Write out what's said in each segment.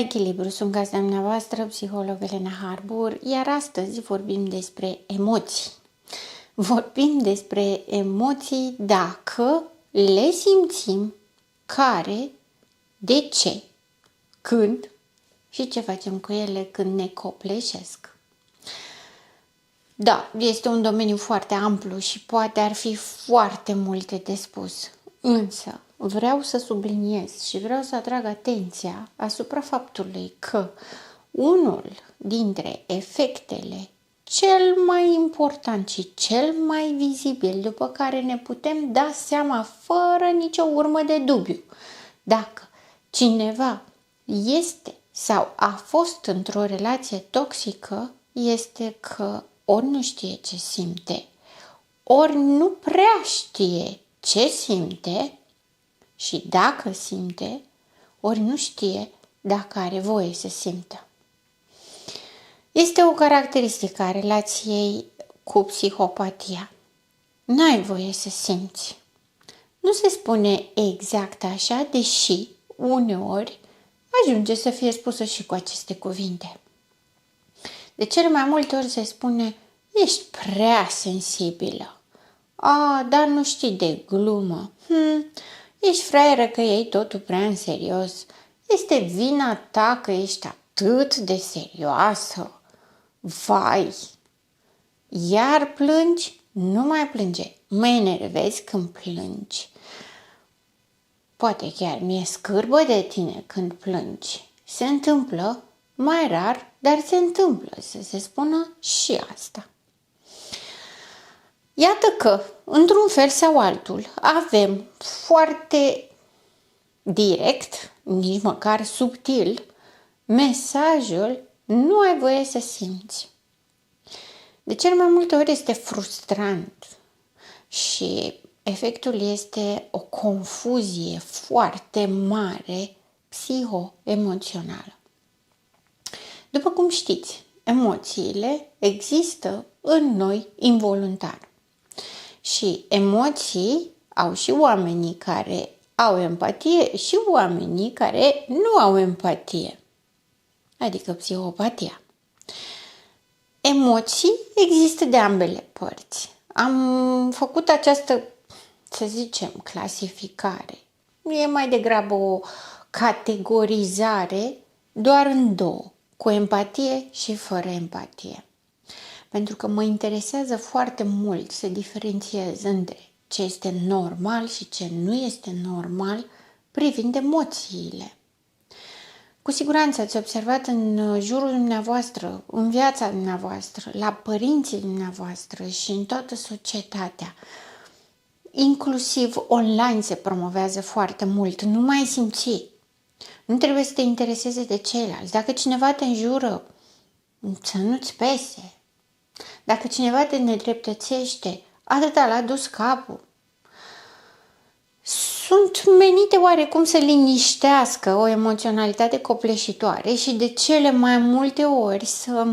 echilibru, sunt gazda dumneavoastră, psiholog Elena Harbour, iar astăzi vorbim despre emoții. Vorbim despre emoții dacă le simțim, care, de ce, când și ce facem cu ele când ne copleșesc. Da, este un domeniu foarte amplu și poate ar fi foarte multe de spus, însă vreau să subliniez și vreau să atrag atenția asupra faptului că unul dintre efectele cel mai important și cel mai vizibil, după care ne putem da seama fără nicio urmă de dubiu, dacă cineva este sau a fost într-o relație toxică, este că ori nu știe ce simte, ori nu prea știe ce simte și dacă simte, ori nu știe dacă are voie să simtă. Este o caracteristică a relației cu psihopatia. N-ai voie să simți. Nu se spune exact așa, deși uneori ajunge să fie spusă și cu aceste cuvinte. De cele mai multe ori se spune, ești prea sensibilă. Dar nu știi de glumă. Ești fraieră că iei totul prea în serios. Este vina ta că ești atât de serioasă. Vai! Iar plângi? Nu mai plânge. Mă enervezi când plângi. Poate chiar mi-e scârbă de tine când plângi. Se întâmplă, mai rar, dar se întâmplă să se spună și asta. Iată că, într-un fel sau altul, avem foarte direct, nici măcar subtil, mesajul nu ai voie să simți. De cel mai multe ori este frustrant și efectul este o confuzie foarte mare psiho-emoțională. După cum știți, emoțiile există în noi involuntar. Și emoții au și oamenii care au empatie și oamenii care nu au empatie, adică psihopatia. Emoții există de ambele părți. Am făcut această, să zicem, clasificare. E mai degrabă o categorizare doar în două, cu empatie și fără empatie. Pentru că mă interesează foarte mult să diferențiez între ce este normal și ce nu este normal privind emoțiile. Cu siguranță ați observat în jurul dumneavoastră, în viața dumneavoastră, la părinții dumneavoastră și în toată societatea. Inclusiv online se promovează foarte mult. Nu mai simți. Nu trebuie să te intereseze de ceilalți. Dacă cineva te înjură, să nu-ți pese. Dacă cineva te nedreptățește, atâta l-a dus capul. Sunt menite oarecum să liniștească o emoționalitate copleșitoare și de cele mai multe ori să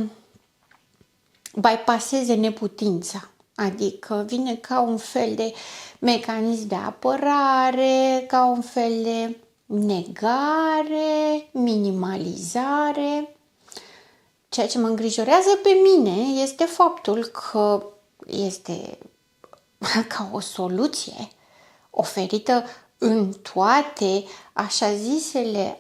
bypasseze neputința. Adică vine ca un fel de mecanism de apărare, ca un fel de negare, minimalizare. Ceea ce mă îngrijorează pe mine este faptul că este ca o soluție oferită în toate așa zisele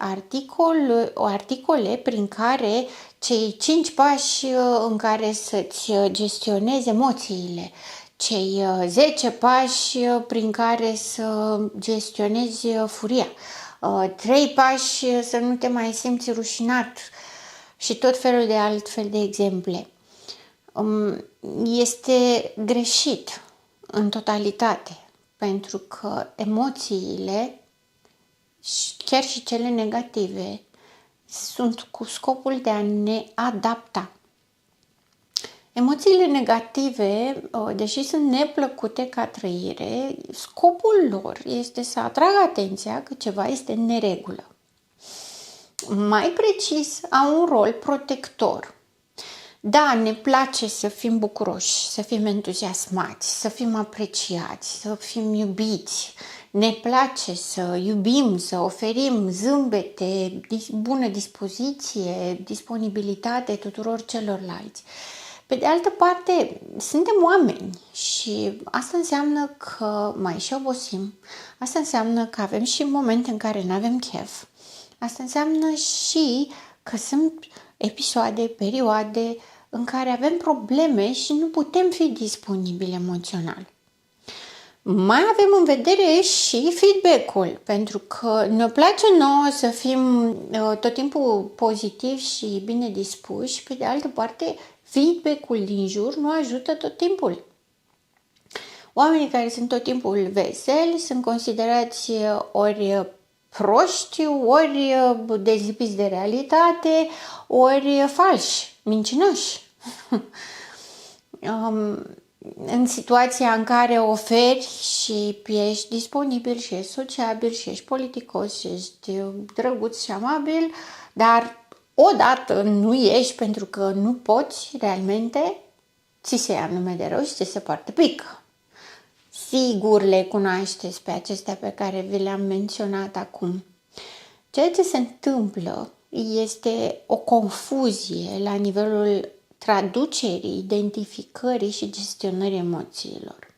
articole prin care cei 5 pași în care să-ți gestionezi emoțiile, cei 10 pași prin care să gestionezi furia, 3 pași să nu te mai simți rușinat și tot felul de altfel de exemple. Este greșit în totalitate. Pentru că emoțiile, chiar și cele negative, sunt cu scopul de a ne adapta. Emoțiile negative, deși sunt neplăcute ca trăire, scopul lor este să atragă atenția că ceva este în neregulă. Mai precis, au un rol protector. Da, ne place să fim bucuroși, să fim entuziasmați, să fim apreciați, să fim iubiți. ne place să iubim, să oferim zâmbete, bună dispoziție, disponibilitate tuturor celorlalți. Pe de altă parte, suntem oameni și asta înseamnă că mai și obosim, asta înseamnă că avem și momente în care nu avem chef, asta înseamnă și că sunt episoade, perioade în care avem probleme și nu putem fi disponibili emoțional. Mai avem în vedere și feedback-ul, pentru că ne place nouă să fim tot timpul pozitivi și bine dispuși, pe de altă parte, feedback-ul din jur nu ajută tot timpul. Oamenii care sunt tot timpul veseli sunt considerați ori proști, ori dezlipiți de realitate, ori falși, mincinoși. În situația în care oferi și ești disponibil și ești sociabil și ești politicos și ești drăguț și amabil, dar odată nu ești pentru că nu poți realmente, ți se ia nume de rău și ți se poartă pică. Sigur le cunoașteți pe acestea pe care vi le-am menționat acum. Ceea ce se întâmplă este o confuzie la nivelul traducerii, identificării și gestionării emoțiilor.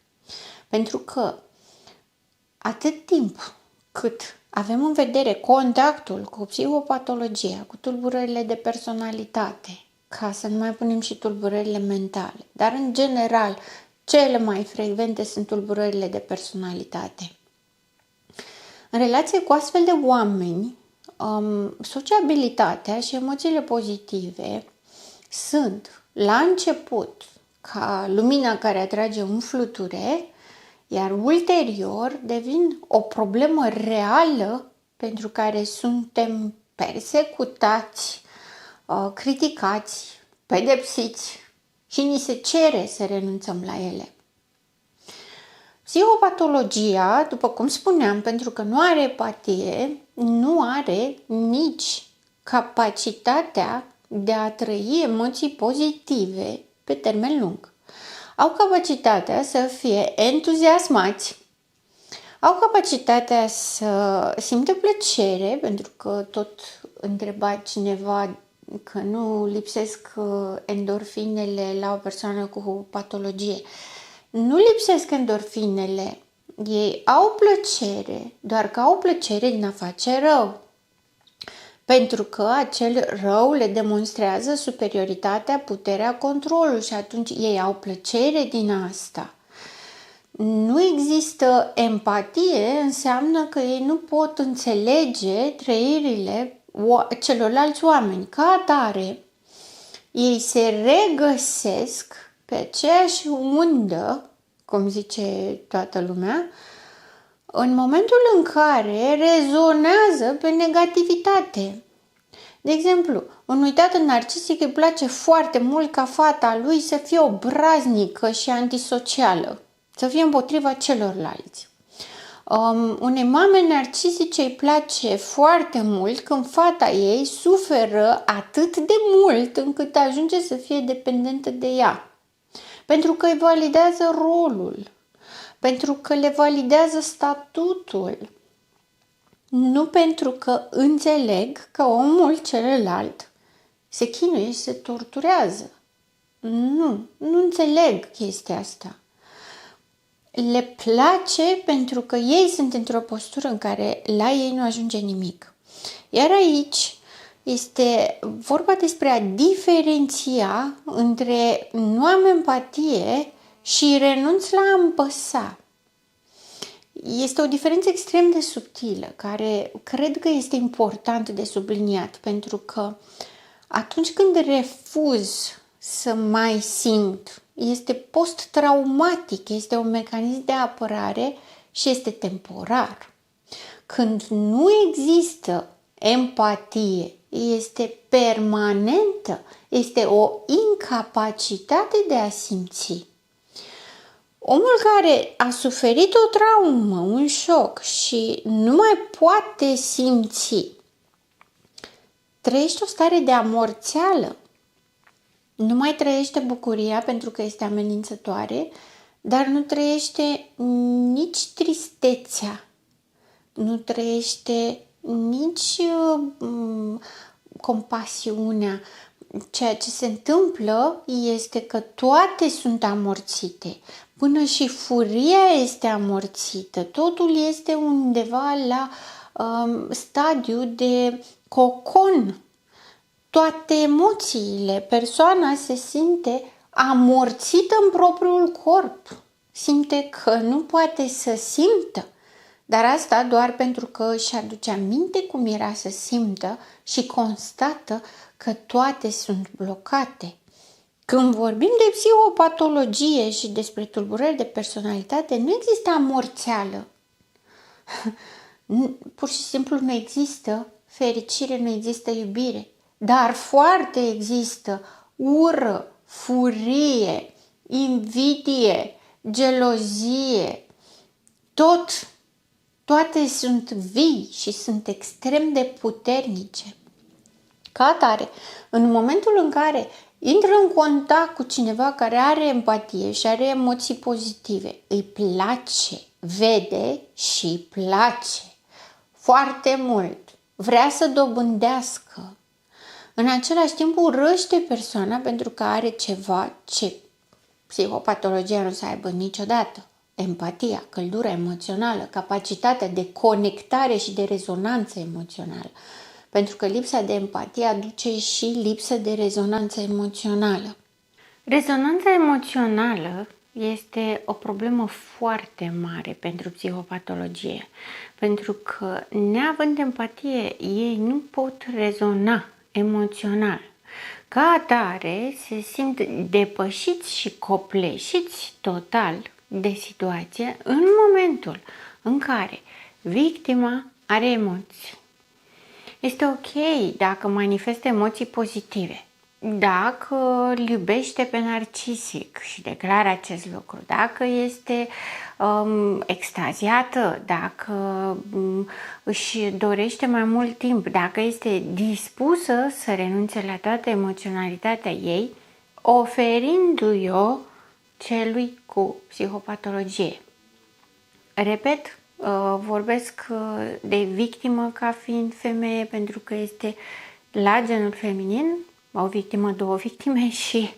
Pentru că atât timp cât avem în vedere contactul cu psihopatologia, cu tulburările de personalitate, ca să nu mai punem și tulburările mentale, dar în general cele mai frecvente sunt tulburările de personalitate. În relație cu astfel de oameni, sociabilitatea și emoțiile pozitive sunt la început ca lumina care atrage un fluture, iar ulterior devin o problemă reală pentru care suntem persecutați, criticați, pedepsiți și ni se cere să renunțăm la ele. Psihopatologia, după cum spuneam, pentru că nu are empatie, nu are nici capacitatea de a trăi emoții pozitive pe termen lung. Au capacitatea să fie entuziasmați, au capacitatea să simtă plăcere, pentru că tot întreba cineva că nu lipsesc endorfinele la o persoană cu patologie. Nu lipsesc endorfinele, ei au plăcere, doar că au plăcere din a face rău. Pentru că acel rău le demonstrează superioritatea, puterea, controlul și atunci ei au plăcere din asta. Nu există empatie, înseamnă că ei nu pot înțelege trăirile celorlalți oameni. Ca atare, ei se regăsesc pe aceeași undă, cum zice toată lumea, în momentul în care rezonează pe negativitate. De exemplu, unui tată narcisic îi place foarte mult ca fata lui să fie obraznică și antisocială, să fie împotriva celorlalți. Unei mame narcisice îi place foarte mult când fata ei suferă atât de mult încât ajunge să fie dependentă de ea. Pentru că îi validează rolul, pentru că le validează statutul, nu pentru că înțeleg că omul celălalt se chinuie și se torturează. Nu înțeleg chestia asta. Le place pentru că ei sunt într-o postură în care la ei nu ajunge nimic. Iar aici este vorba despre a diferenția între nu am empatie și renunț la a împăsa. Este o diferență extrem de subtilă, care cred că este important de subliniat, pentru că atunci când refuz să mai simt, este post-traumatic, este un mecanism de apărare și este temporar. Când nu există empatie, este permanentă, este o incapacitate de a simți. Omul care a suferit o traumă, un șoc și nu mai poate simți, trăiește o stare de amorțeală. Nu mai trăiește bucuria pentru că este amenințătoare, dar nu trăiește nici tristețea nu trăiește nici compasiunea. Ceea ce se întâmplă este că toate sunt amorțite. Până și furia este amorțită. Totul este undeva la stadiu de cocon. Toate emoțiile. Persoana se simte amorțită în propriul corp. Simte că nu poate să simtă. Dar asta doar pentru că își aduce aminte cum era să simtă și constată că toate sunt blocate. Când vorbim de psihopatologie și despre tulburări de personalitate, nu există amorțeală. Pur și simplu nu există fericire, nu există iubire. Dar foarte există ură, furie, invidie, gelozie. Toate sunt vii și sunt extrem de puternice. Ca atare, în momentul în care intră în contact cu cineva care are empatie și are emoții pozitive, îi place, vede și îi place foarte mult, vrea să dobândească. În același timp urăște persoana pentru că are ceva ce psihopatologia nu să aibă niciodată. Empatia, căldura emoțională, capacitatea de conectare și de rezonanță emoțională. Pentru că lipsa de empatie aduce și lipsă de rezonanță emoțională. Rezonanța emoțională este o problemă foarte mare pentru psihopatologie, pentru că, neavând empatie, ei nu pot rezona emoțional. Ca atare, se simt depășiți și copleșiți total de situație în momentul în care victima are emoții. Este ok dacă manifestă emoții pozitive, dacă îl iubește pe narcisic și declară acest lucru, dacă este extaziată, dacă își dorește mai mult timp, dacă este dispusă să renunțe la toată emoționalitatea ei, oferindu-i-o celui cu psihopatologie. Repet, vorbesc de victimă ca fiind femeie pentru că este la genul feminin, o victimă, două victime și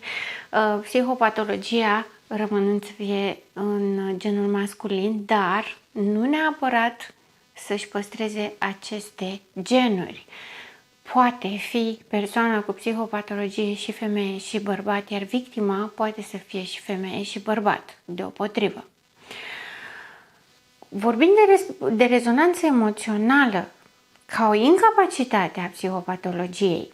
psihopatologia rămânând să fie în genul masculin, dar nu neapărat să-și păstreze aceste genuri. Poate fi persoana cu psihopatologie și femeie și bărbat, iar victima poate să fie și femeie și bărbat, deopotrivă. Vorbind de rezonanță emoțională ca o incapacitate a psihopatologiei,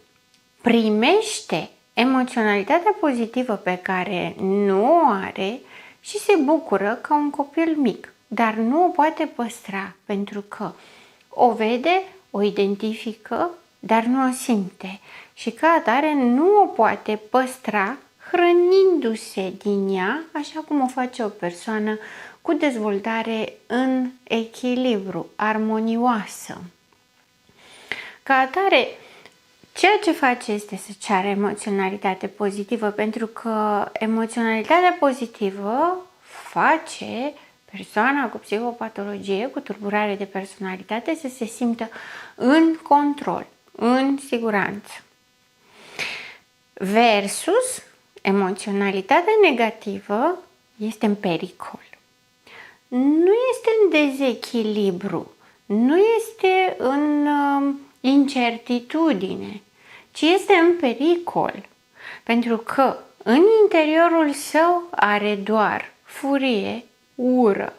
primește emoționalitatea pozitivă pe care nu o are și se bucură ca un copil mic, dar nu o poate păstra pentru că o vede, o identifică, dar nu o simte și ca atare nu o poate păstra hrănindu-se din ea, așa cum o face o persoană cu dezvoltare în echilibru, armonioasă. Ca atare, ceea ce face este să ceară emoționalitate pozitivă, pentru că emoționalitatea pozitivă face persoana cu psihopatologie, cu tulburare de personalitate, să se simtă în control, în siguranță. Versus emoționalitatea negativă este în pericol. Nu este în dezechilibru, nu este în incertitudine, ci este în pericol, pentru că în interiorul său are doar furie, ură.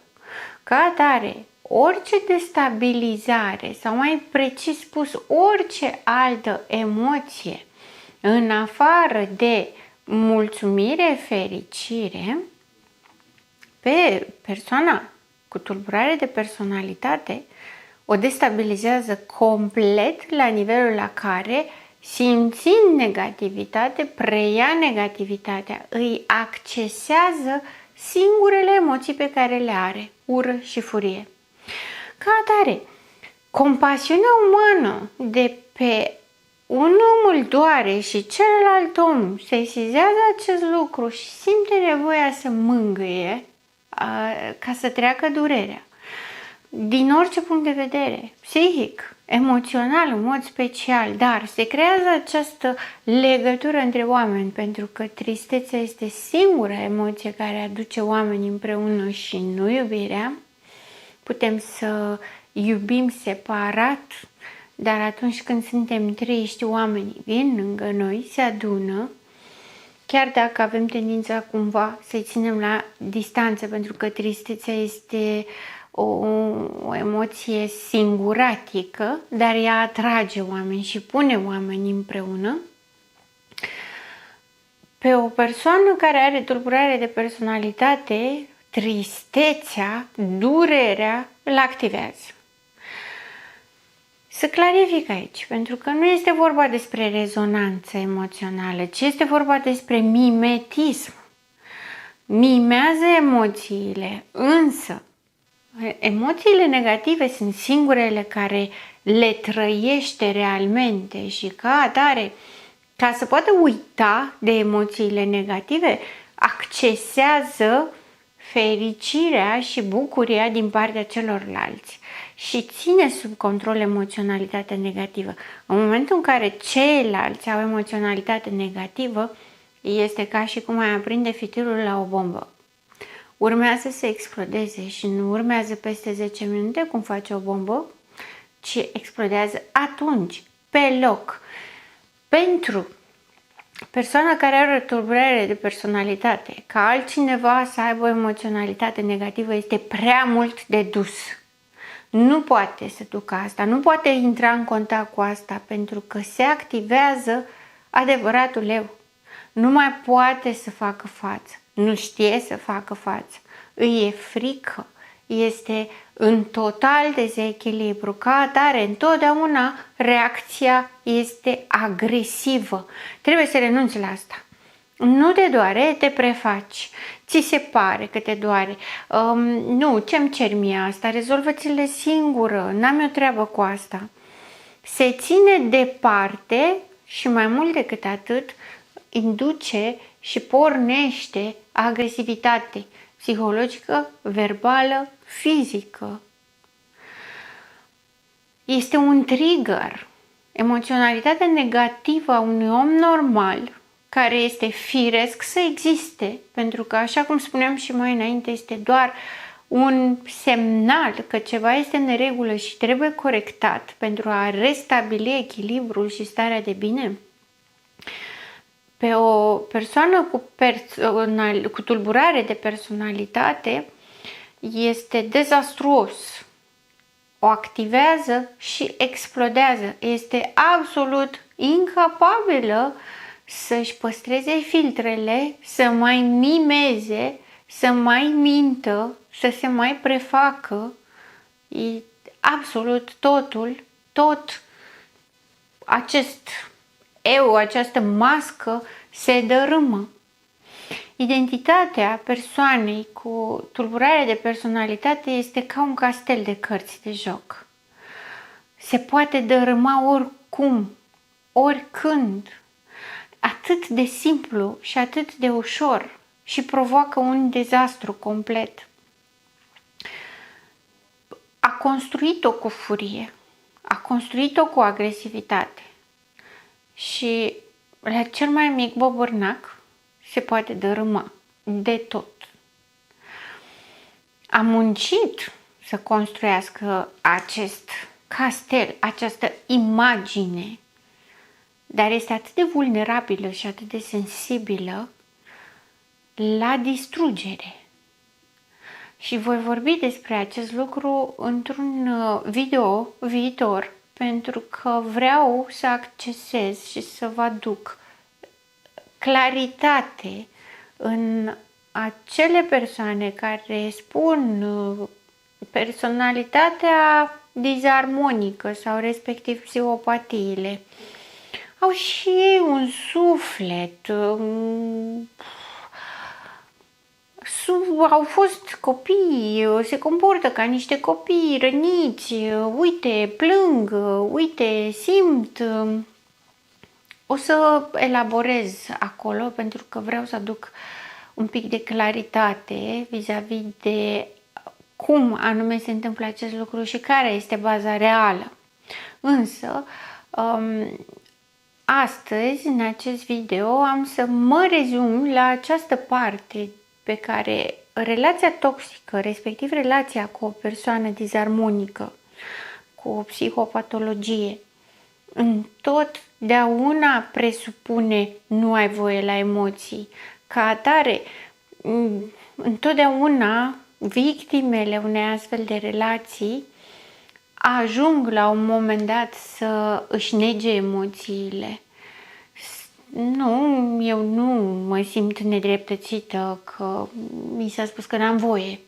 Ca atare, orice destabilizare sau mai precis spus orice altă emoție în afară de mulțumire, fericire, pe persoana cu tulburare de personalitate o destabilizează complet la nivelul la care, simțind negativitate, preia negativitatea, îi accesează singurele emoții pe care le are, ură și furie. Ca atare, compasiunea umană de pe un om îl doare și celălalt om sesizează acest lucru și simte nevoia să mângâie ca să treacă durerea. din orice punct de vedere, psihic, emoțional, în mod special, dar se creează această legătură între oameni, pentru că tristețea este singura emoție care aduce oamenii împreună și nu iubirea. Putem să iubim separat, dar atunci când suntem triști, oamenii vin lângă noi, se adună, chiar dacă avem tendința cumva să-i ținem la distanță, pentru că tristețea este o emoție singuratică, dar ea atrage oameni și pune oameni împreună. Pe o persoană care are tulburare de personalitate, tristețea, durerea îl activează. Să clarific aici, pentru că nu este vorba despre rezonanță emoțională, ci este vorba despre mimetism. Mimează emoțiile, însă emoțiile negative sunt singurele care le trăiește realmente și ca atare, ca să poată uita de emoțiile negative, accesează fericirea și bucuria din partea celorlalți și ține sub control emoționalitatea negativă. În momentul în care ceilalți au emoționalitate negativă, este ca și cum ai aprinde fitilul la o bombă. Urmează să explodeze și nu urmează peste 10 minute cum face o bombă, ci explodează atunci, pe loc. Pentru persoana care are o tulburare de personalitate, ca altcineva să aibă o emoționalitate negativă, este prea mult de dus. Nu poate să ducă asta, nu poate intra în contact cu asta, pentru că se activează adevăratul eu. Nu mai poate să facă față, nu știe să facă față, îi e frică, este în total dezechilibru. Ca atare, întotdeauna reacția este agresivă. Trebuie să renunți la asta. Nu te doare, te prefaci. Ți se pare că te doare. Nu, ce-mi cer mie asta? Rezolvă-ți-le singură. N-am eu treabă cu asta. Se ține departe și mai mult decât atât, induce și pornește agresivitate psihologică, verbală, fizică. Este un trigger. Emoționalitatea negativă a unui om normal, care este firesc să existe, pentru că, așa cum spuneam și mai înainte, este doar un semnal că ceva este în neregulă și trebuie corectat pentru a restabili echilibrul și starea de bine. Pe o persoană cu tulburare de personalitate este dezastruos. O activează și explodează. Este absolut incapabilă să-și păstreze filtrele, să mai mimeze, să mai mintă, să se mai prefacă. E absolut totul, tot acest eu, această mască se dărâmă. Identitatea persoanei cu tulburare de personalitate este ca un castel de cărți de joc. Se poate dărâma oricum, oricând. Atât de simplu și atât de ușor și provoacă un dezastru complet. A construit-o cu furie, a construit-o cu agresivitate și la cel mai mic bobârnac se poate dărâma de tot. A muncit să construiască acest castel, această imagine, dar este atât de vulnerabilă și atât de sensibilă la distrugere. Și voi vorbi despre acest lucru într-un video viitor, pentru că vreau să accesez și să vă aduc claritate în acele persoane care spun personalitatea disarmonică sau respectiv psihopatiile. Au și ei un suflet, au fost copii, se comportă ca niște copii răniți, uite, plâng, uite, simt. O să elaborez acolo pentru că vreau să aduc un pic de claritate vis-a-vis de cum anume se întâmplă acest lucru și care este baza reală. Însă, astăzi, în acest video, am să mă rezum la această parte pe care relația toxică, respectiv relația cu o persoană dizarmonică, cu o psihopatologie, întotdeauna presupune nu ai voie la emoții. Ca atare, întotdeauna victimele unei astfel de relații ajung la un moment dat să își nege emoțiile. Nu, eu nu mă simt nedreptățită că mi s-a spus că n-am voie.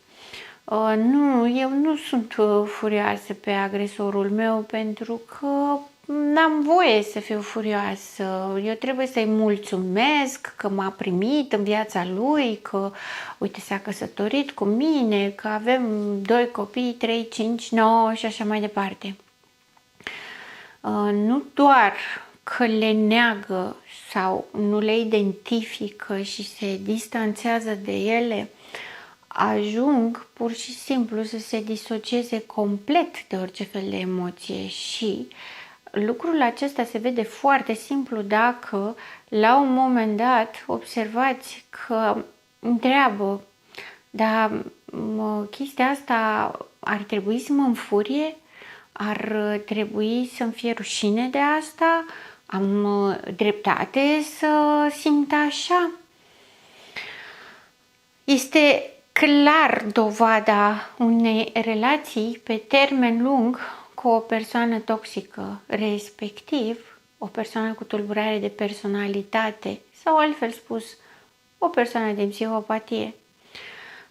Nu, eu nu sunt furioasă pe agresorul meu pentru că n-am voie să fiu furioasă. Eu trebuie să-i mulțumesc că m-a primit în viața lui, că, uite, s-a căsătorit cu mine, că avem 2 copii, 3, 5, 9 și așa mai departe. Nu doar că le neagă sau nu le identifică și se distanțează de ele, ajung pur și simplu să se disocieze complet de orice fel de emoție și lucrul acesta se vede foarte simplu dacă la un moment dat observați că întreabă, dar chestia asta ar trebui să mă înfurie? Ar trebui să-mi fie rușine de asta? Am dreptate să simt așa? Este clar dovada unei relații pe termen lung cu o persoană toxică, respectiv o persoană cu tulburare de personalitate sau, altfel spus, o persoană de psihopatie.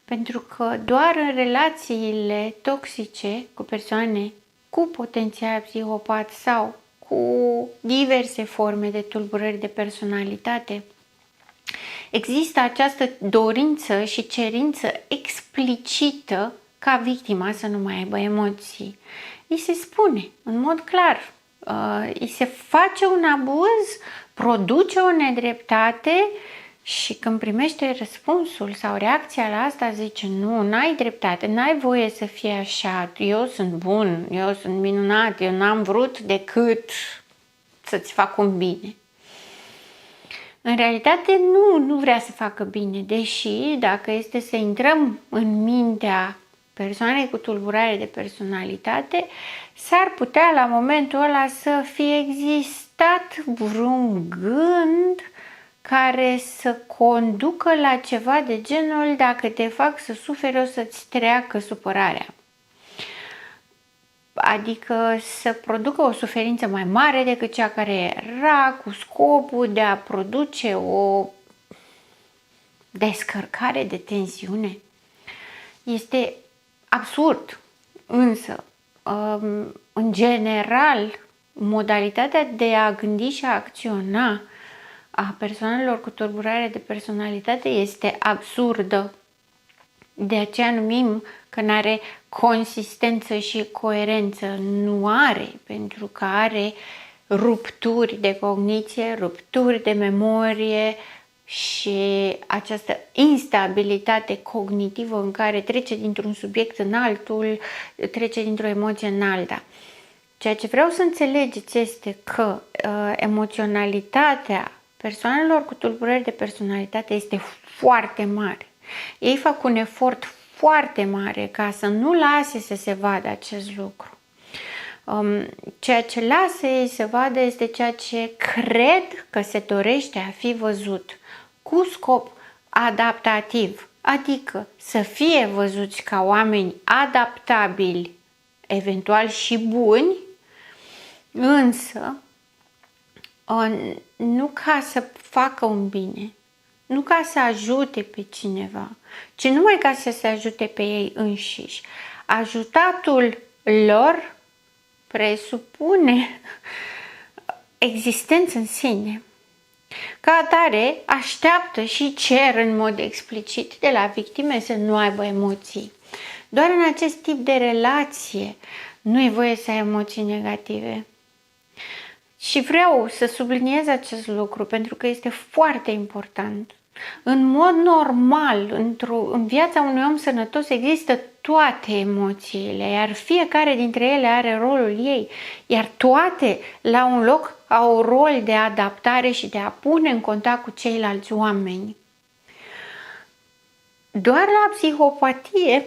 Pentru că doar în relațiile toxice cu persoane cu potențial psihopat sau cu diverse forme de tulburări de personalitate, există această dorință și cerință explicită ca victima să nu mai aibă emoții. Îi se spune în mod clar, îi se face un abuz, produce o nedreptate și când primește răspunsul sau reacția la asta zice nu, n-ai dreptate, n-ai voie să fie așa, eu sunt bun, eu sunt minunat, eu n-am vrut decât să-ți fac un bine. În realitate nu vrea să facă bine, deși dacă este să intrăm în mintea persoanei cu tulburare de personalitate, s-ar putea la momentul ăla să fie existat vreun gând care să conducă la ceva de genul dacă te fac să suferi o să-ți treacă supărarea. Adică să producă o suferință mai mare decât cea care era, cu scopul de a produce o descărcare de tensiune. Este absurd, însă, în general, modalitatea de a gândi și a acționa a persoanelor cu tulburare de personalitate este absurdă. De aceea numim că nu are consistență și coerență. Nu are, pentru că are rupturi de cogniție, rupturi de memorie și această instabilitate cognitivă în care trece dintr-un subiect în altul, trece dintr-o emoție în alta. Ceea ce vreau să înțelegeți este că emoționalitatea persoanelor cu tulburări de personalitate este foarte mare. Ei fac un efort foarte mare ca să nu lase să se vadă acest lucru. Ceea ce lasă ei să vadă este ceea ce cred că se dorește a fi văzut cu scop adaptativ, adică să fie văzuți ca oameni adaptabili, eventual și buni, însă nu ca să facă un bine, nu ca să ajute pe cineva, ci numai ca să se ajute pe ei înșiși. Ajutatul lor presupune existență în sine. Ca atare, așteaptă și cer în mod explicit de la victime să nu aibă emoții. Doar în acest tip de relație nu e voie să ai emoții negative. Și vreau să subliniez acest lucru pentru că este foarte important. În mod normal, în viața unui om sănătos există toate emoțiile, iar fiecare dintre ele are rolul ei, iar toate la un loc au rol de adaptare și de a pune în contact cu ceilalți oameni. Doar la psihopatie,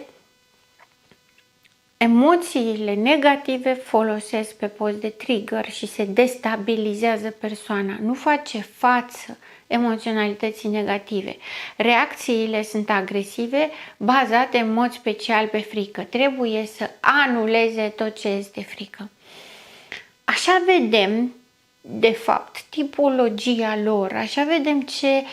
emoțiile negative folosesc pe post de trigger și se destabilizează persoana. Nu face față emoționalității negative. Reacțiile sunt agresive, bazate în mod special pe frică. Trebuie să anuleze tot ce este frică. Așa vedem, de fapt, tipologia lor, așa vedem ce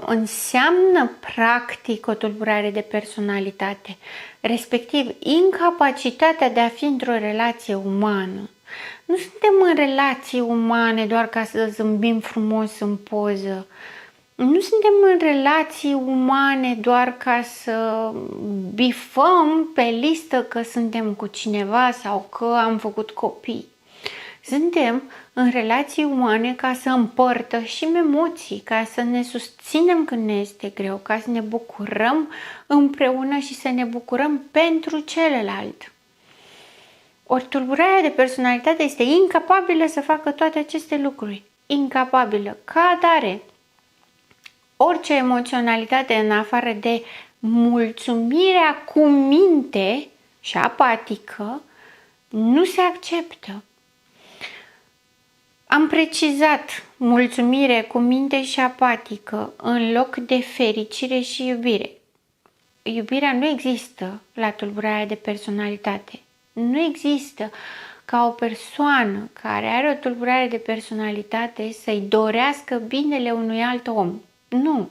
înseamnă practic o tulburare de personalitate, respectiv incapacitatea de a fi într-o relație umană. Nu suntem în relații umane doar ca să zâmbim frumos în poză. Nu suntem în relații umane doar ca să bifăm pe listă că suntem cu cineva sau că am făcut copii. Suntem în relații umane ca să împărtășim emoții, ca să ne susținem când ne este greu, ca să ne bucurăm împreună și să ne bucurăm pentru celălalt. Ori tulburarea de personalitate este incapabilă să facă toate aceste lucruri. Incapabilă. Ca atare, orice emoționalitate în afară de mulțumirea cu minte și apatică nu se acceptă. Am precizat mulțumire cu minte și apatică în loc de fericire și iubire. Iubirea nu există la tulburarea de personalitate. Nu există ca o persoană care are o tulburare de personalitate să-i dorească binele unui alt om. Nu.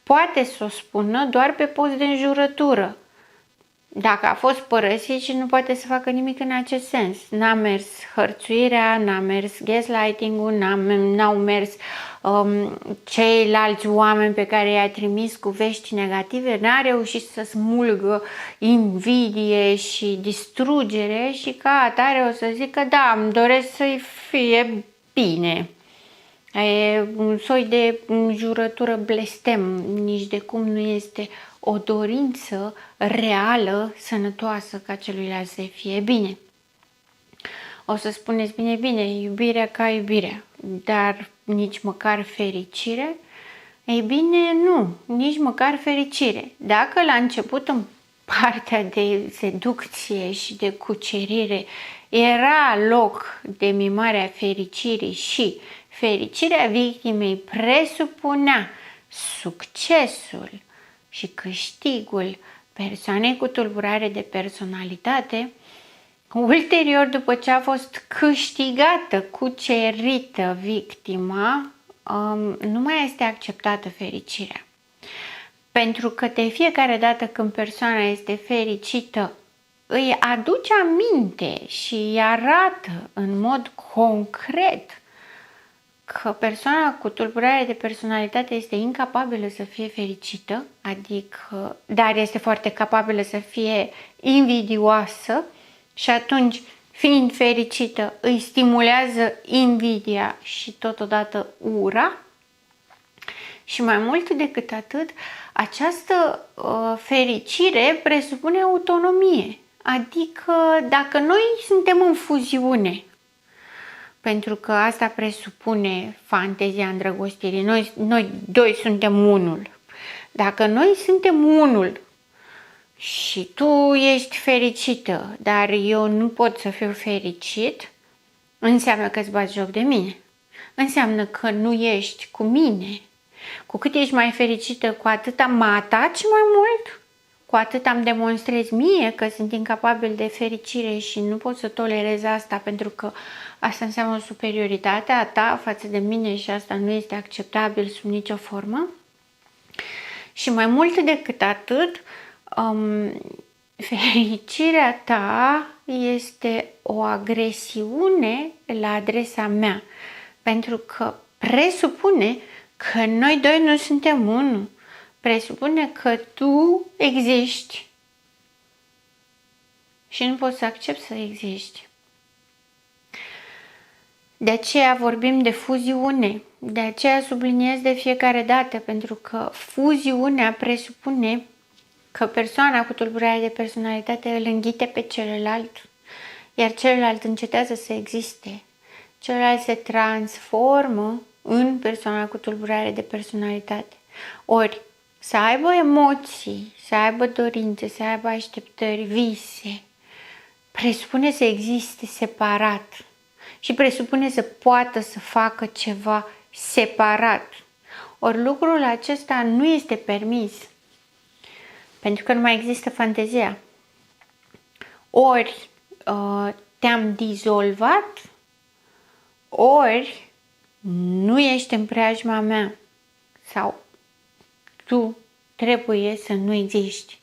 Poate să o spună doar pe post de înjurătură. Dacă a fost părăsit și nu poate să facă nimic în acest sens. N-a mers hărțuirea, n-a mers gaslighting-ul, n-au mers ceilalți oameni pe care i-a trimis cu vești negative, n-a reușit să smulgă invidie și distrugere și ca atare o să zică da, îmi doresc să-i fie bine. E un soi de înjurătură blestem, nici de cum nu este o dorință reală, sănătoasă ca celuilalt să fie bine. O să spuneți bine, iubirea ca iubirea, dar nici măcar fericire? Ei bine, nu, nici măcar fericire. Dacă la început în partea de seducție și de cucerire era loc de mimarea fericirii și fericirea victimei presupunea succesul și câștigul persoanei cu tulburare de personalitate, ulterior, după ce a fost câștigată, cucerită victima, nu mai este acceptată fericirea. Pentru că de fiecare dată când persoana este fericită, îi aduce aminte și îi arată în mod concret că persoana cu tulburare de personalitate este incapabilă să fie fericită, adică, dar este foarte capabilă să fie invidioasă și atunci, fiind fericită, îi stimulează invidia și totodată ura. Și mai mult decât atât, această fericire presupune autonomie, adică dacă noi suntem în fuziune, pentru că asta presupune fantezia îndrăgostirii. Noi doi suntem unul. Dacă noi suntem unul și tu ești fericită, dar eu nu pot să fiu fericit, înseamnă că îți bați joc de mine. Înseamnă că nu ești cu mine. Cu cât ești mai fericită, cu atât mă ataci mai mult, cu atât îmi demonstrezi mie că sunt incapabil de fericire și nu pot să tolerez asta pentru că asta înseamnă superioritatea ta față de mine și asta nu este acceptabil sub nicio formă. Și mai mult decât atât, fericirea ta este o agresiune la adresa mea, pentru că presupune că noi doi nu suntem unul. Presupune că tu existi și nu poți să accepti să existi. De aceea vorbim de fuziune, de aceea subliniez de fiecare dată, pentru că fuziunea presupune că persoana cu tulburare de personalitate îl înghite pe celălalt, iar celălalt încetează să existe. Celălalt se transformă în persoana cu tulburare de personalitate. Ori să aibă emoții, să aibă dorințe, să aibă așteptări, vise, presupune să existe separat și presupune să poată să facă ceva separat. Ori lucrul acesta nu este permis, pentru că nu mai există fantezia. Ori te-am dizolvat, ori nu ești în preajma mea sau tu trebuie să nu existi.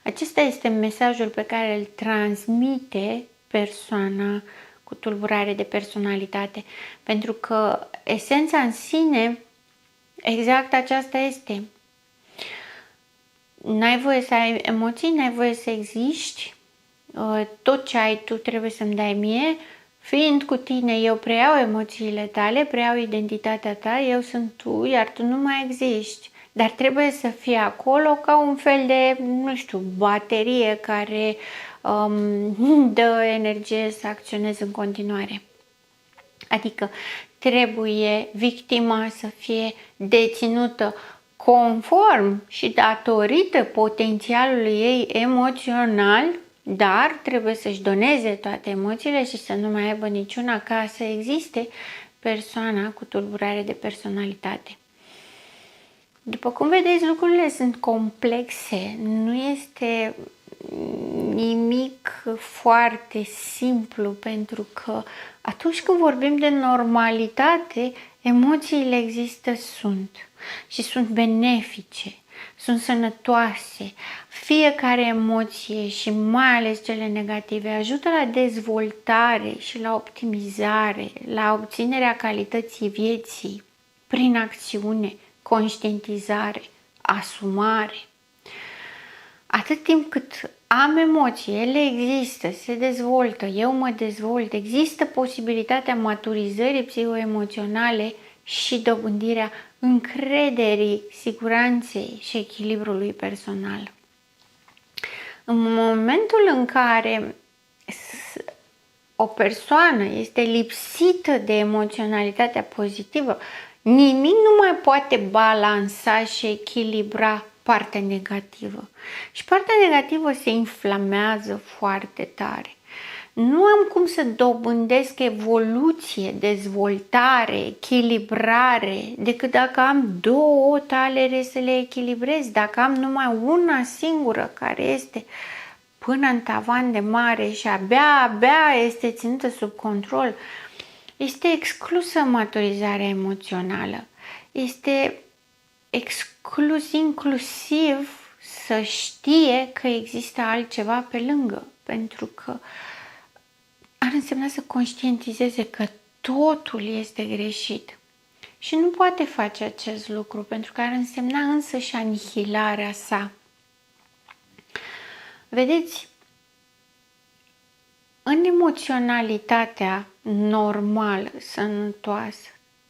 Acesta este mesajul pe care îl transmite persoana cu tulburare de personalitate, pentru că esența în sine exact aceasta este. N-ai voie să ai emoții, n-ai voie să existi, tot ce ai tu trebuie să-mi dai mie, fiind cu tine eu preiau emoțiile tale, preiau identitatea ta, eu sunt tu, iar tu nu mai existi. Dar trebuie să fie acolo ca un fel de, nu știu, baterie care dă energie să acționeze în continuare. Adică trebuie victima să fie deținută conform și datorită potențialului ei emoțional, dar trebuie să-și doneze toate emoțiile și să nu mai aibă niciuna ca să existe persoana cu tulburare de personalitate. După cum vedeți, lucrurile sunt complexe, nu este nimic foarte simplu, pentru că atunci când vorbim de normalitate, emoțiile există, sunt și sunt benefice, sunt sănătoase. Fiecare emoție și mai ales cele negative ajută la dezvoltare și la optimizare, la obținerea calității vieții prin acțiune, conștientizare, asumare. Atât timp cât am emoții, ele există, se dezvoltă, eu mă dezvolt, există posibilitatea maturizării psihoemoționale și dobândirea încrederii, siguranței și echilibrului personal. În momentul în care o persoană este lipsită de emoționalitatea pozitivă, nimic nu mai poate balansa și echilibra partea negativă. Și partea negativă se inflamează foarte tare. Nu am cum să dobândesc evoluție, dezvoltare, echilibrare, decât dacă am două talere să le echilibrez, dacă am numai una singură care este până în tavan de mare și abia este ținută sub control, este exclusă maturizarea emoțională. Este exclus inclusiv să știe că există altceva pe lângă, pentru că ar însemna să conștientizeze că totul este greșit. Și nu poate face acest lucru, pentru că ar însemna însăși anihilarea sa. Vedeți, în emoționalitatea normală, sănătoasă,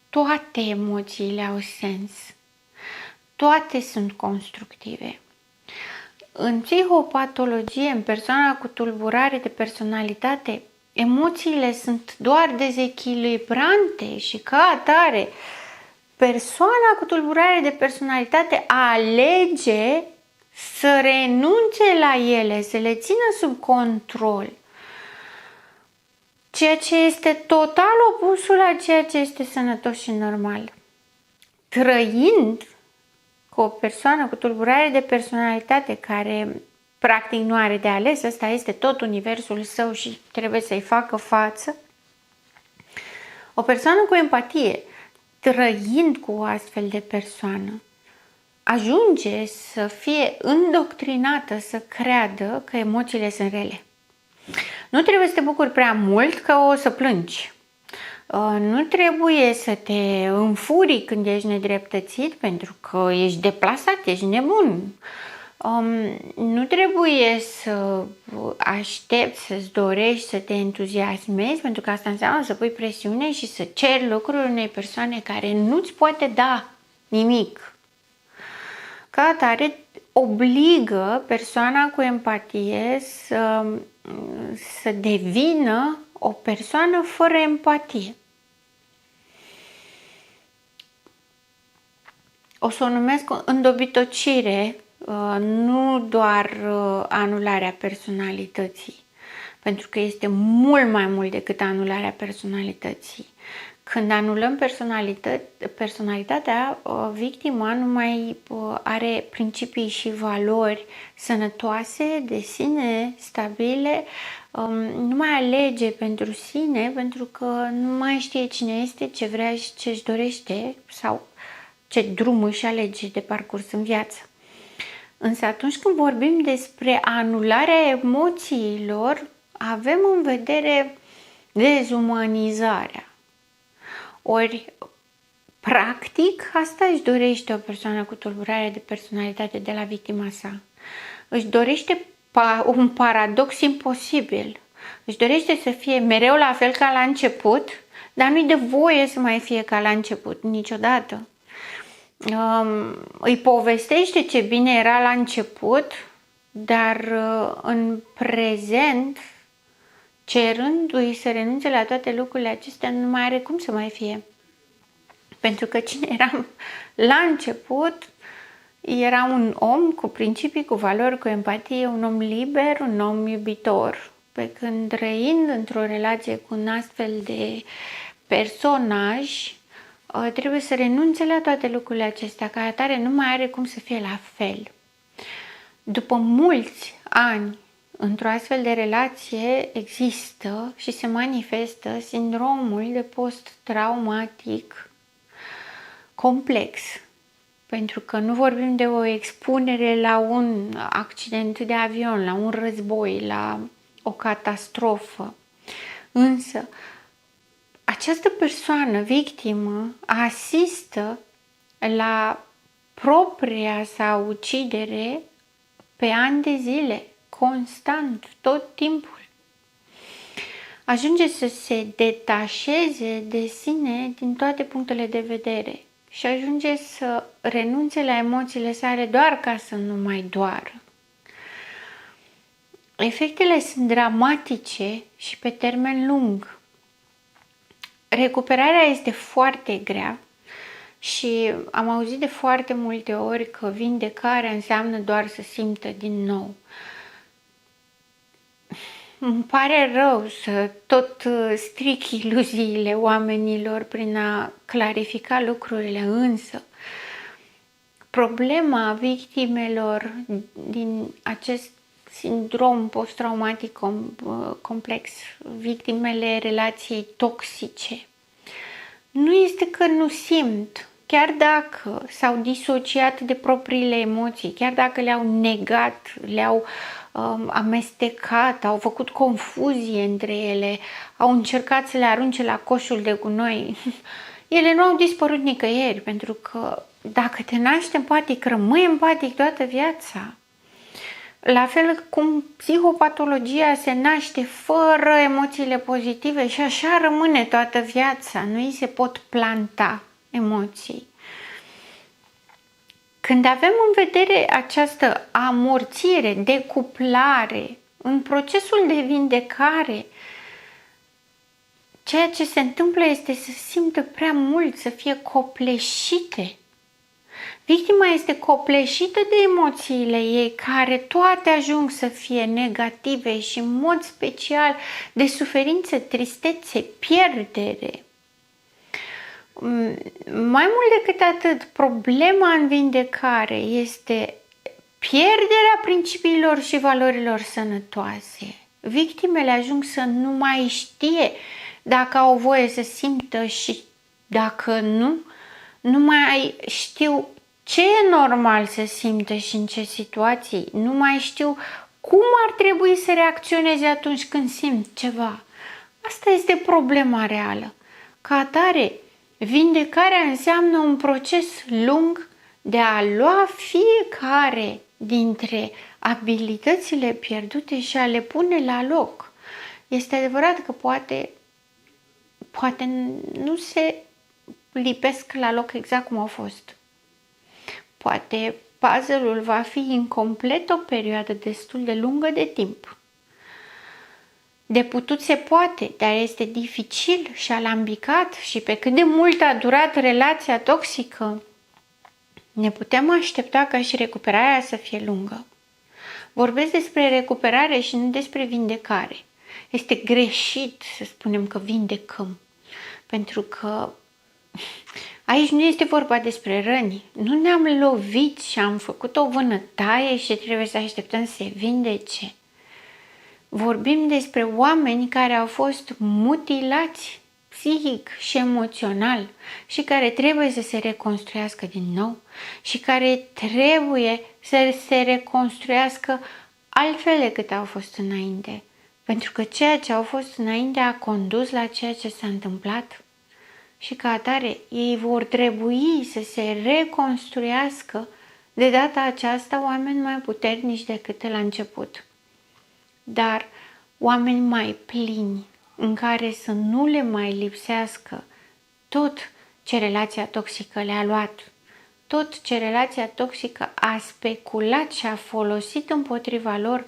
toate emoțiile au sens. Toate sunt constructive. În psihopatologie, în persoana cu tulburare de personalitate, emoțiile sunt doar dezechilibrante și ca atare, persoana cu tulburare de personalitate alege să renunțe la ele, să le țină sub control. Ceea ce este total opusul la ceea ce este sănătos și normal. Trăind cu o persoană cu tulburare de personalitate care practic nu are de ales, ăsta este tot universul său și trebuie să-i facă față, o persoană cu empatie, trăind cu o astfel de persoană, ajunge să fie îndoctrinată să creadă că emoțiile sunt rele. Nu trebuie să te bucuri prea mult că o să plângi. Nu trebuie să te înfurii când ești nedreptățit pentru că ești deplasat, ești nebun. Nu trebuie să aștepți, să-ți dorești, să te entuziasmezi, pentru că asta înseamnă să pui presiune și să ceri lucruri unei persoane care nu-ți poate da nimic. Ca atare, obligă persoana cu empatie să devină o persoană fără empatie. O să o numesc îndobitocire, nu doar anularea personalității, pentru că este mult mai mult decât anularea personalității. Când anulăm personalitatea, victima nu mai are principii și valori sănătoase, de sine, stabile, nu mai alege pentru sine, pentru că nu mai știe cine este, ce vrea și ce își dorește sau ce drum își alege de parcurs în viață. Însă atunci când vorbim despre anularea emoțiilor, avem în vedere dezumanizarea. Ori, practic, asta își dorește o persoană cu tulburare de personalitate de la victima sa. Își dorește un paradox imposibil. Își dorește să fie mereu la fel ca la început, dar nu-i de voie să mai fie ca la început, niciodată. Îi povestește ce bine era la început, dar în prezent, cerându-i să renunțe la toate lucrurile acestea, nu mai are cum să mai fie. Pentru că cine era la început era un om cu principii, cu valori, cu empatie, un om liber, un om iubitor. Pe când trăind într-o relație cu un astfel de personaj, trebuie să renunțe la toate lucrurile acestea, ca atare nu mai are cum să fie la fel. După mulți ani într-o astfel de relație există și se manifestă sindromul de post-traumatic complex. Pentru că nu vorbim de o expunere la un accident de avion, la un război, la o catastrofă. Însă, această persoană, victimă, asistă la propria sa ucidere pe ani de zile, constant, tot timpul. Ajunge să se detașeze de sine din toate punctele de vedere și ajunge să renunțe la emoțiile sale doar ca să nu mai doară. Efectele sunt dramatice și pe termen lung. Recuperarea este foarte grea și am auzit de foarte multe ori că vindecarea înseamnă doar să simtă din nou. Îmi pare rău să tot stric iluziile oamenilor prin a clarifica lucrurile, însă problema victimelor din acest sindrom post-traumatic complex, victimele relației toxice, nu este că nu simt, chiar dacă s-au disociat de propriile emoții, chiar dacă le-au negat, le-au amestecat, au făcut confuzie între ele, au încercat să le arunce la coșul de gunoi, ele nu au dispărut nicăieri, pentru că dacă te naști empatic, rămâi empatic toată viața. La fel cum psihopatologia se naște fără emoțiile pozitive și așa rămâne toată viața, nu îi se pot planta emoții. Când avem în vedere această amorțire, decuplare, în procesul de vindecare, ceea ce se întâmplă este să simtă prea mult, să fie copleșite. Victima este copleșită de emoțiile ei, care toate ajung să fie negative și în mod special de suferință, tristețe, pierdere. Mai mult decât atât, problema în vindecare este pierderea principiilor și valorilor sănătoase. Victimele ajung să nu mai știe dacă au voie să simtă și dacă nu mai știu ce e normal să simtă și în ce situații, nu mai știu cum ar trebui să reacționeze atunci când simt ceva. Asta este problema reală. Ca atare, vindecarea înseamnă un proces lung de a lua fiecare dintre abilitățile pierdute și a le pune la loc. Este adevărat că poate nu se lipesc la loc exact cum au fost. poate puzzle-ul va fi incomplet o perioadă destul de lungă de timp. De putut se poate, dar este dificil și alambicat și pe cât de mult a durat relația toxică, ne putem aștepta ca și recuperarea să fie lungă. Vorbesc despre recuperare și nu despre vindecare. Este greșit să spunem că vindecăm, pentru că aici nu este vorba despre răni. Nu ne-am lovit și am făcut o vânătaie și trebuie să așteptăm să se vindece. Vorbim despre oameni care au fost mutilați psihic și emoțional și care trebuie să se reconstruiască din nou și care trebuie să se reconstruiască altfel decât au fost înainte. Pentru că ceea ce au fost înainte a condus la ceea ce s-a întâmplat și ca atare ei vor trebui să se reconstruiască de data aceasta oameni mai puternici decât la început. Dar oameni mai plini, în care să nu le mai lipsească tot ce relația toxică le-a luat, tot ce relația toxică a speculat și a folosit împotriva lor,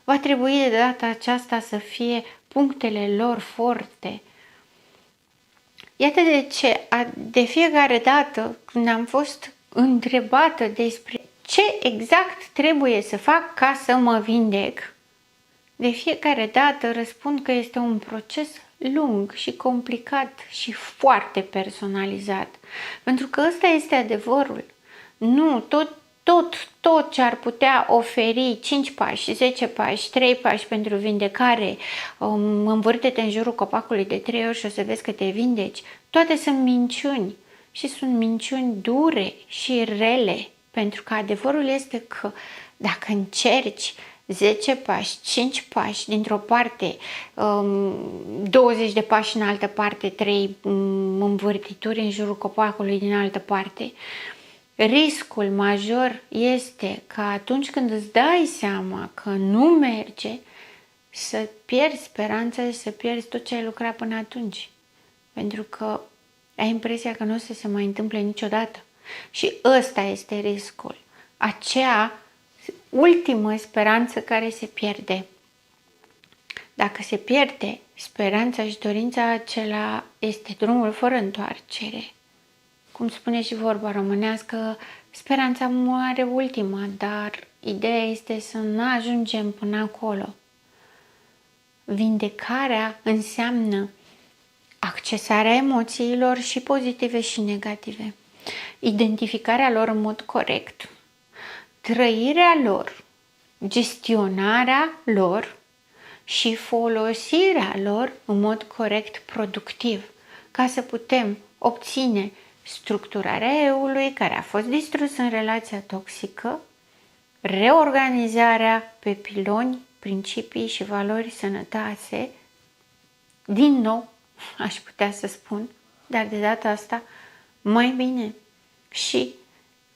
va trebui de data aceasta să fie punctele lor forte. Iată de ce de fiecare dată când am fost întrebată despre ce exact trebuie să fac ca să mă vindec, de fiecare dată răspund că este un proces lung și complicat și foarte personalizat. Pentru că ăsta este adevărul. Nu, tot ce ar putea oferi 5 pași, 10 pași, 3 pași pentru vindecare, învârte-te în jurul copacului de 3 ori și o să vezi că te vindeci, toate sunt minciuni și sunt minciuni dure și rele. Pentru că adevărul este că dacă încerci 10 pași, 5 pași dintr-o parte, 20 de pași în altă parte, 3 învârtituri în jurul copacului din altă parte, riscul major este că atunci când îți dai seama că nu merge, să pierzi speranța și să pierzi tot ce ai lucrat până atunci. Pentru că ai impresia că nu o să se mai întâmple niciodată. Și ăsta este riscul. Aceea ultimă speranță care se pierde. Dacă se pierde speranța și dorința, acela este drumul fără întoarcere. Cum spune și vorba românească, speranța moare ultima, dar ideea este să nu ajungem până acolo. Vindecarea înseamnă accesarea emoțiilor și pozitive și negative, identificarea lor în mod corect, trăirea lor, gestionarea lor și folosirea lor în mod corect productiv, ca să putem obține structurarea eului care a fost distrus în relația toxică, reorganizarea pe piloni, principii și valori sănătoase, din nou, aș putea să spun, dar de data asta mai bine. Și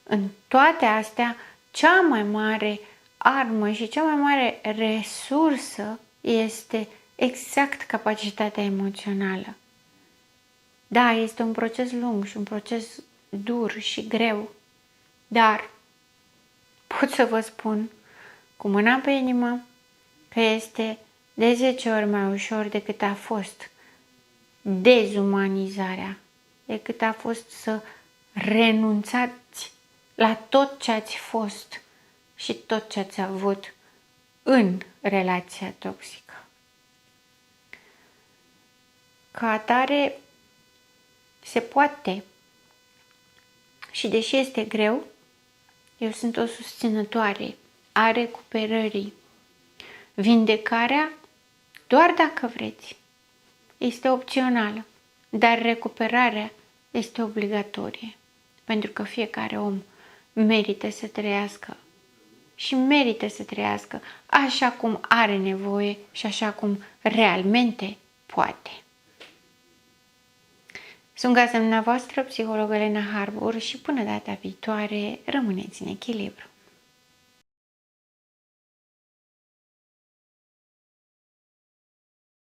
în toate astea, cea mai mare armă și cea mai mare resursă este exact capacitatea emoțională. Da, este un proces lung și un proces dur și greu, dar pot să vă spun cu mâna pe inimă că este de 10 ori mai ușor decât a fost dezumanizarea, decât a fost să renunțați la tot ce ați fost și tot ce ați avut în relația toxică. Ca atare, se poate și deși este greu, eu sunt o susținătoare a recuperării. Vindecarea, doar dacă vreți, este opțională, dar recuperarea este obligatorie, pentru că fiecare om merită să trăiască și merită să trăiască așa cum are nevoie și așa cum realmente poate. Sunt gazda dumneavoastră, psihologă Elena Harbour, și până data viitoare, rămâneți în echilibru.